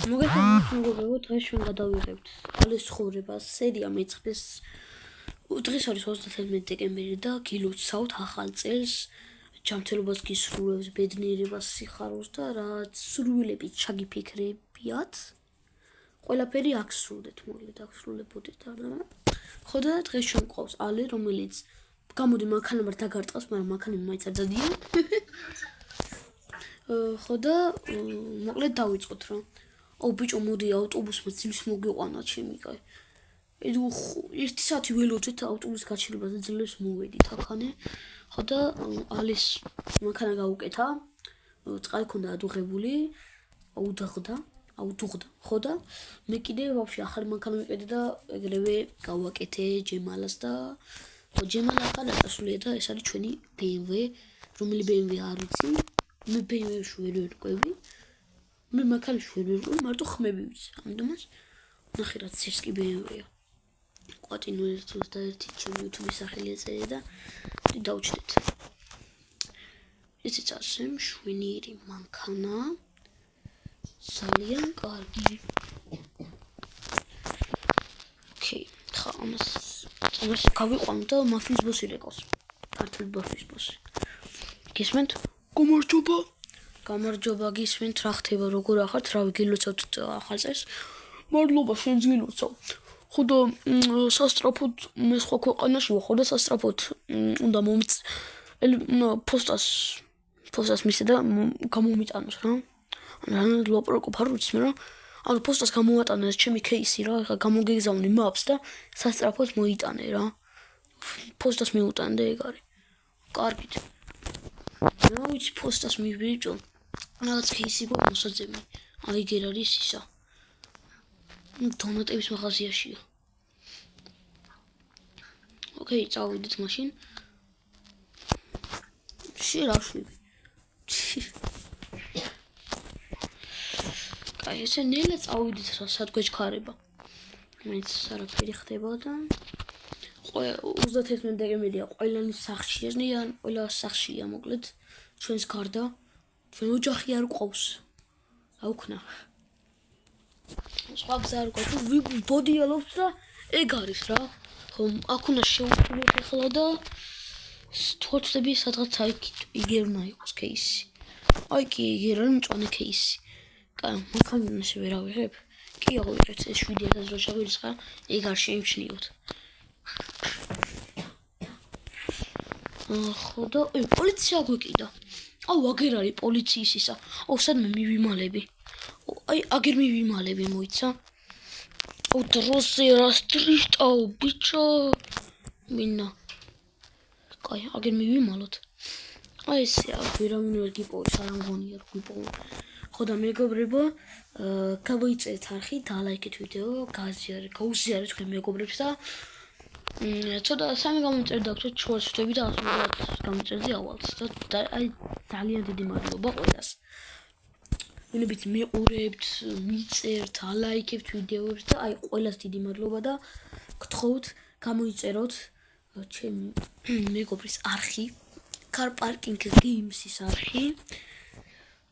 მოგესალმებით, დღეს ჩვენ გადავიღებთ ალის ცხოვრებას სერია მეცხრეს. დღეს არის 31 დეკემბერი და გილოცავთ ახალ წელს. ჯანმრთელობას გისურვებს, ბედნიერებას, სიხარულს და რაც სურვილებით ჩაგიფიქრებიათ. ყველაფერი აქ სრულდეთ, მოკლედ აქ სრულდებოდეთ და ხო და დღეს ჩვენ გვყავს ალი, რომელიც გამოდი მანქანებად დაგარტყავს, მაგრამ მანქანები მაინც არ დადიან. ხო და მოკლედ დავიწყოთ რა. აუ ბიჭო მოდი ავტობუსმა ძილს მოგიყვანა ჩემი კაი. ერთი საათი ველოძეთ ავტობუს გაჩერებაზე ძილს მოვედით აქანე. ხო და ალის მანქანა გავუკეთა. წყალი ქონდა ადუღებული. აუდუღდა. ხო და მე კიდე ვაფშე ახალი მანქანა მიყიდე და ეგრევე გავაკეთე ჯემალას და ჯემალა ახლა დაწესულია და ეს არის ჩვენი BMW, რომელი BMW არ ვიცი. მე BMW-ში ვერ ვერკვევი. მე მანქანაში ვერ ვერკვევი, მარტო ხმები ვიცი. ამიტომაც ნახე რა ეს კი BMW-ია. ყვატინო 121 ჩემი YouTube-ის სახელი ეწერე და დავჭდეთ. ესეც ასე მშვენიერი მანქანა. ძალიან კარგი. ოკეი, ხა ამას გავიყვან და მაფიის ბოსი რეკავს. ქართული მაფიის ბოსი. გისმენთ? გამარჯობა გისმენთ, რა ხდება, როგორ ახართ, რა ვიგილოცავთ ახალ წელს. მადლობა, შენ გილოცავ. ხო და სასტრაფოდ მე სხვა ქვეყანაში ვარ, ხო და სასტრაფოდ უნდა პოსტას მისცე და გამომიტანოს რა. რა ლაპარაკობ არ ვიცი მე რა. ანუ პოსტას გამოვატანე ეს ჩემი кейსი რა, ხა გამოგეგზავნე maps და სასტრაფოდ მოიტანე რა. პოსტას მიუტანე და ეგ არის. კარგით. რა ვიცი პოსტას მივიჭო. რაღაც кейსი მოსაძებნი. აი გერ არის ისა. დონატების მაღაზიაშია. ოკეი, წავიდეთ მაშინ. შირაშვი. კაი, ესე ნელა წავიდეთ რა სადგეჩქარება. მეც არაფერი ხდება და 31 დეკემბერია ყველანი სახლშია, ყველა სახლშია მოკლედ ჩვენს გარდა. ჩვენ ოჯახი არ ყავს. რა ვქნა? სხვა გზა არ ყავს, ვიბოდიალობთ და ეგ არის რა. ხომ აქ უნდა შევუწყვილოთ ახლა და თორცები სადღაც აი იგერ უნდა იყოს кейსი. აი კი იგერ არის მწვანე кейსი. კაი, მანქანაში ვერ ავიღებ. კი ავიღეთ ეს 7000 რო შევირცხა, ეგ არ შეიმჩნიოთ. ხო და პოლიცია გვეკიდა. აუ აგერ არის პოლიციის ისა. აუ სადმე მივიმალები. აი აგერ მივიმალები მოიცა. აუ დროზე რა სტრიშტაო ბიჭო. მინა. კაი აგერ მივიმალოთ. აი ესე ვერავინ ვერ გიპოვებს, არ ამგონი არ გიპოვო. ხო და მეგობრებო, გამოიწერეთ არხი, დალაიქეთ ვიდეო, გაუზიარეთ თქვენ მეგობრებს და ცოტა სამი გამოიწერეთ და თქვენ შუას ვდები და ასულად გამოიწერეთ ავალს და აი ძალიან დიდი მადლობა ყველას. ვინებიც მეყურებთ, მიწერთ, ალაიქებთ ვიდეოებს და აი ყველას დიდი მადლობა და გთხოვთ გამოიწეროთ ჩემი მეგობრის არხი, car parking games-ის არხი.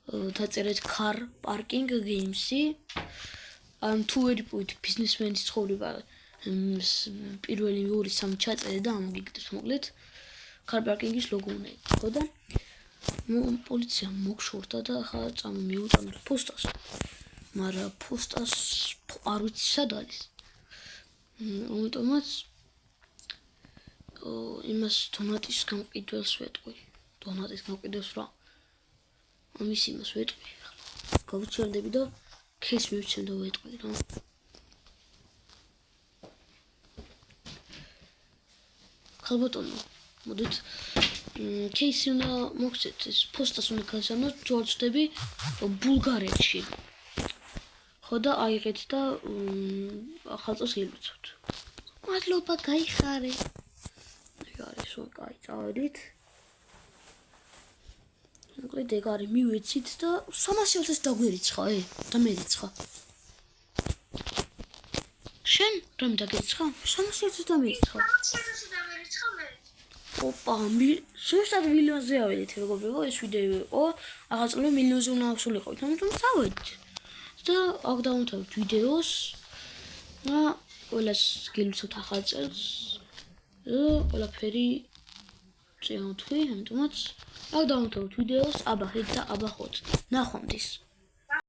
დაწერეთ car parking games-ი. ან თუ ვერ იპოვეთ ბიზნესმენის ცხოვრება პირველი 2-3 ჩაწერე და ამოგიგდეთ მოკლედ. car parking-ის ლოგო უნდა იყოს, ხო და პოლიცია მოგშორდა და ხა წამომიუტანოთ პოსტას. მაგრამ პოსტას არ ვიცი სად არის. ამიტომაც იმას დონატის გამყიდველს ვეტყვი. დონატის გამყიდველს რა. ამის იმას ვეტყვი. გავუჩერდები და кейს მივცემ და ვეტყვი რა. ხალბატონო, მოდით кейსი უნდა მოგცეთ, ეს პოსტას უნდა გაზარდოთ, ჯორჯდები ბულგარეთში. ხო და აიღეთ და ახალწელს გილოცავთ. მადლობა, გაიხარე. ეგ არის რა, კაი, წავედით. მოკლედ ეგ არის მივეცით და 300-ს დაგვერიცხა, და მერიცხა. შენ რამ დაგერიცხა? 300-ს დამერიცხა. 300-ს დამერიცხა მე. ოპა, ზუსტად მილიონზე ავედით, მეგობრებო, ეს ვიდეო იყო. ახალწლოვანი მილიონზე უნდა ავსულიყავით, ამიტომ წავედით. და აქ დავამთავრებთ ვიდეოს. და ყველას გილოცავთ ახალ წელს. ყველაფერი წინა თქვი, ამიტომაც აქ დავამთავრებთ ვიდეოს, აბა ხედავთ და აბა ხოთ. ნახვამდის.